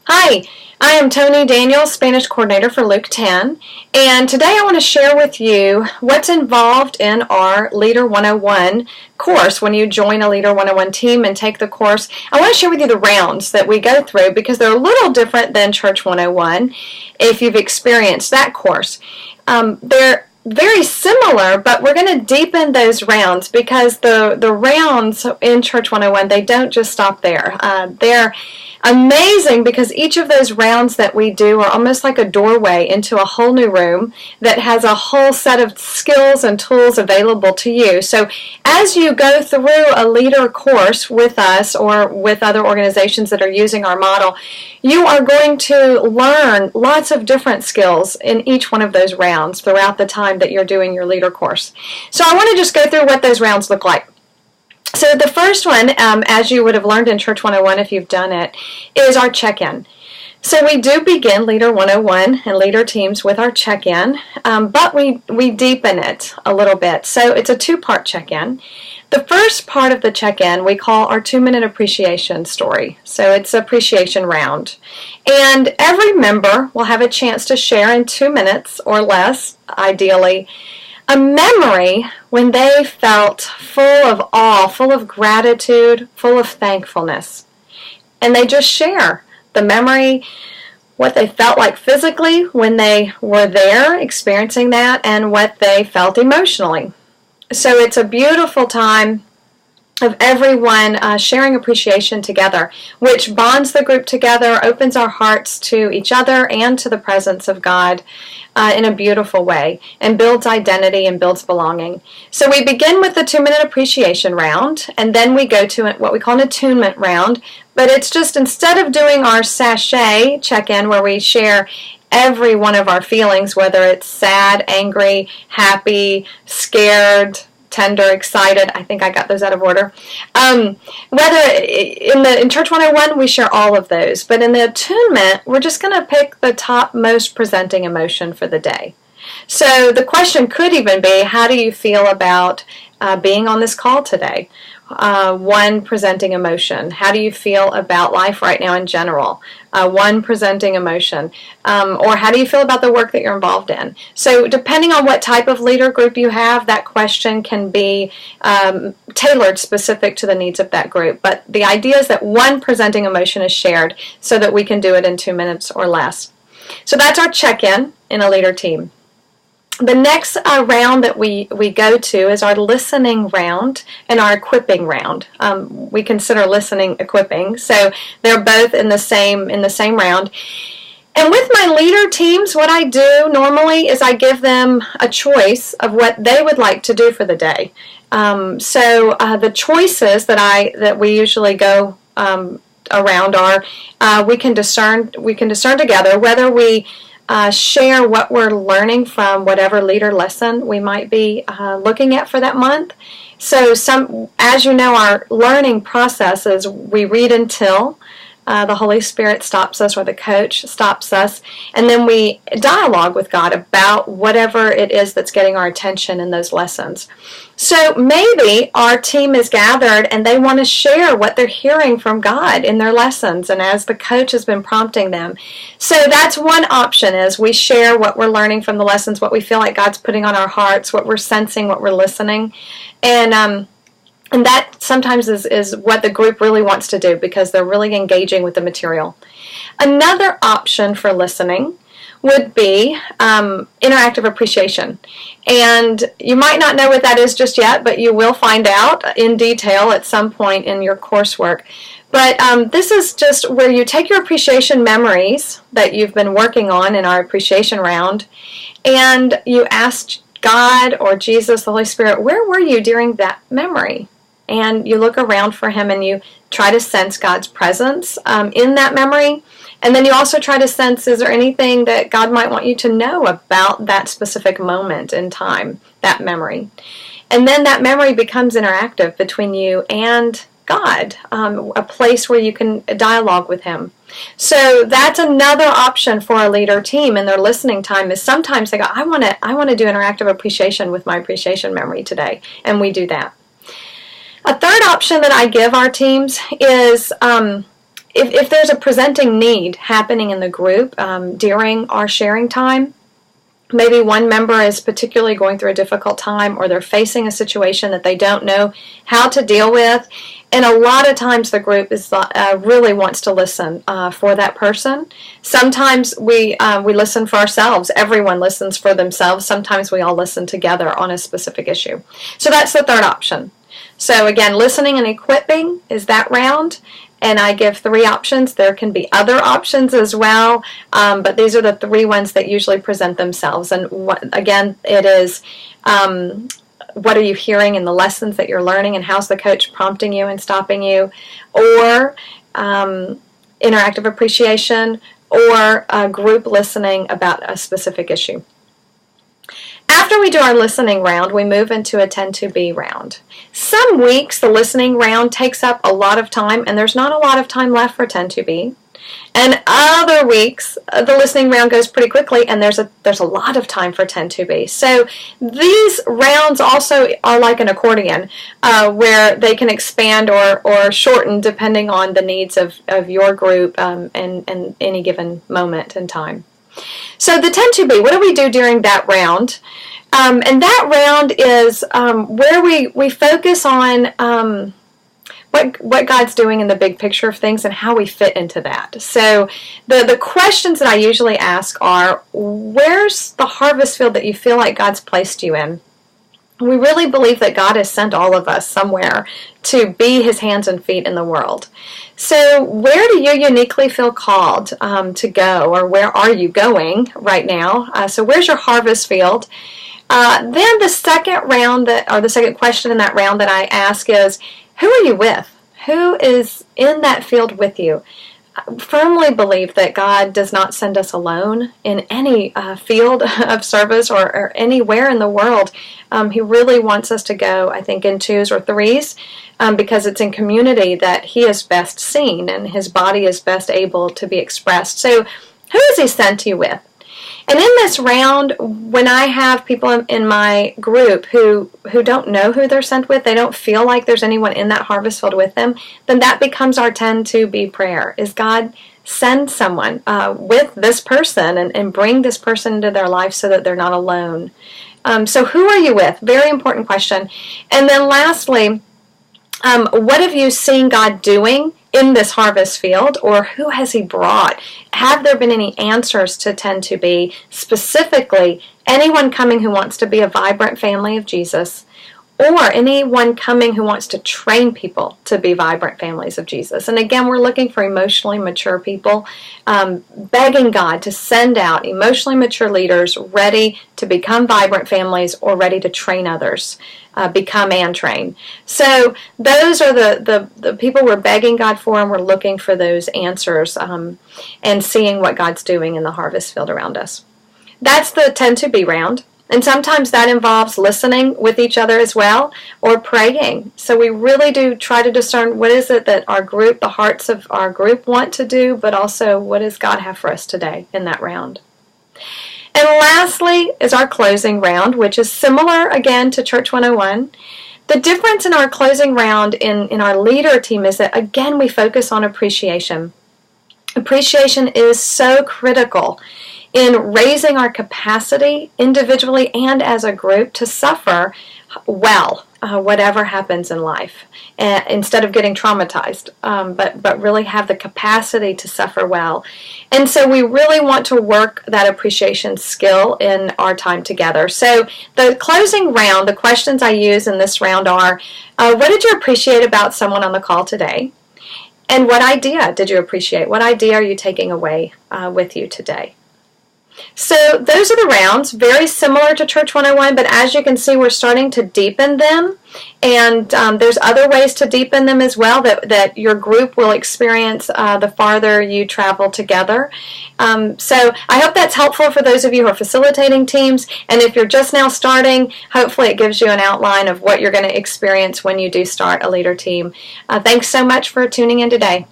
Hi, I am Tony Daniels, Spanish coordinator for Luke 10, and today I want to share with you what's involved in our Leader 101 course. When you join a Leader 101 team and take the course, I want to share with you the rounds that we go through because they're a little different than Church 101 if you've experienced that course. They're very similar, but we're going to deepen those rounds because the rounds in Church 101, they don't just stop there. They're amazing because each of those rounds that we do are almost like a doorway into a whole new room that has a whole set of skills and tools available to you. So as you go through a leader course with us or with other organizations that are using our model, you are going to learn lots of different skills in each one of those rounds throughout the time that you're doing your leader course. So I want to just go through what those rounds look like. So the first one, as you would have learned in Church 101 if you've done it, is our check-in. So we do begin Leader 101 and leader teams with our check-in, but we deepen it a little bit. So it's a two-part check-in. The first part of the check-in we call our 2-minute appreciation story. So it's an appreciation round. And every member will have a chance to share in 2 minutes or less, ideally, a memory when they felt full of awe, full of gratitude, full of thankfulness. And they just share the memory, what they felt like physically when they were there experiencing that, and what they felt emotionally. So it's a beautiful time of everyone sharing appreciation together, which bonds the group together, opens our hearts to each other and to the presence of God in a beautiful way, and builds identity and builds belonging. So we begin with the 2-minute appreciation round, and then we go to what we call an attunement round, but it's just instead of doing our sachet check-in where we share every one of our feelings, whether it's sad, angry, happy, scared, tender, excited. I think I got those out of order. Whether in Church 101 we share all of those, but in the attunement we're just going to pick the top most presenting emotion for the day. So the question could even be, how do you feel about being on this call today? One presenting emotion. How do you feel about life right now in general? One presenting emotion. Or how do you feel about the work that you're involved in? So depending on what type of leader group you have, that question can be tailored specific to the needs of that group. But the idea is that one presenting emotion is shared so that we can do it in 2 minutes or less. So that's our check-in in a leader team. The next round that we go to is our listening round and our equipping round. We consider listening equipping, so they're both in the same round. And with my leader teams, what I do normally is I give them a choice of what they would like to do for the day. So the choices that we usually go around are we can discern together whether we share what we're learning from whatever leader lesson we might be looking at for that month. So as you know, our learning process is we read until the Holy Spirit stops us or the coach stops us, and then we dialogue with God about whatever it is that's getting our attention in those lessons. So maybe our team is gathered and they want to share what they're hearing from God in their lessons and as the coach has been prompting them. So that's one option, is we share what we're learning from the lessons, what we feel like God's putting on our hearts, what we're sensing, what we're listening. And that sometimes is what the group really wants to do because they're really engaging with the material. Another option for listening would be interactive appreciation. And you might not know what that is just yet, but you will find out in detail at some point in your coursework. But this is just where you take your appreciation memories that you've been working on in our appreciation round, and you ask God or Jesus, the Holy Spirit, where were you during that memory? And you look around for Him and you try to sense God's presence in that memory. And then you also try to sense, is there anything that God might want you to know about that specific moment in time, that memory? And then that memory becomes interactive between you and God, a place where you can dialogue with Him. So that's another option for a leader team in their listening time, is sometimes they go, I want to do interactive appreciation with my appreciation memory today, and we do that. A third option that I give our teams is if there's a presenting need happening in the group during our sharing time, maybe one member is particularly going through a difficult time, or they're facing a situation that they don't know how to deal with, and a lot of times the group is really wants to listen for that person. Sometimes we listen for ourselves. Everyone listens for themselves. Sometimes we all listen together on a specific issue. So that's the third option. So again, listening and equipping is that round. And I give 3 options. There can be other options as well, but these are the 3 ones that usually present themselves. And again, it is what are you hearing in the lessons that you're learning, and how's the coach prompting you and stopping you, or interactive appreciation, or group listening about a specific issue. After we do our listening round, we move into a 10-2B round. Some weeks the listening round takes up a lot of time, and there's not a lot of time left for 10-2B. And other weeks the listening round goes pretty quickly, and there's a lot of time for 10-2B. So these rounds also are like an accordion, where they can expand or shorten depending on the needs of your group and any given moment in time. So the 10-2B, what do we do during that round? And that round is where we focus on what God's doing in the big picture of things and how we fit into that. So the questions that I usually ask are, where's the harvest field that you feel like God's placed you in? We really believe that God has sent all of us somewhere to be His hands and feet in the world. So where do you uniquely feel called to go, or where are you going right now? So where's your harvest field? Then the second round, or the second question in that round that I ask is, who are you with? Who is in that field with you? I firmly believe that God does not send us alone in any field of service or anywhere in the world. He really wants us to go, I think, in 2s or 3s, because it's in community that He is best seen and His body is best able to be expressed. So who has He sent you with? And in this round, when I have people in my group who don't know who they're sent with, they don't feel like there's anyone in that harvest field with them, then that becomes our 10-2B prayer, is God, send someone with this person and bring this person into their life so that they're not alone. So who are you with? Very important question. And then lastly, what have you seen God doing in this harvest field, or who has He brought? Have there been any answers to 10-2B, specifically anyone coming who wants to be a vibrant family of Jesus, or anyone coming who wants to train people to be vibrant families of Jesus? And again, we're looking for emotionally mature people, begging God to send out emotionally mature leaders ready to become vibrant families or ready to train others, become and train. So those are the people we're begging God for, and we're looking for those answers and seeing what God's doing in the harvest field around us. That's the 10-2B round. And sometimes that involves listening with each other as well, or praying. So we really do try to discern what is it that our group, the hearts of our group want to do, but also what does God have for us today in that round. And lastly is our closing round, which is similar again to Church 101. The difference in our closing round in our leader team is that, again, we focus on appreciation. Appreciation is so critical in raising our capacity individually and as a group to suffer well, whatever happens in life, instead of getting traumatized, but really have the capacity to suffer well. And so we really want to work that appreciation skill in our time together. So the closing round, the questions I use in this round are, what did you appreciate about someone on the call today? And what idea did you appreciate? What idea are you taking away with you today? So those are the rounds, very similar to Church 101, but as you can see, we're starting to deepen them, and there's other ways to deepen them as well that your group will experience the farther you travel together. So I hope that's helpful for those of you who are facilitating teams, and if you're just now starting, hopefully it gives you an outline of what you're going to experience when you do start a leader team. Thanks so much for tuning in today.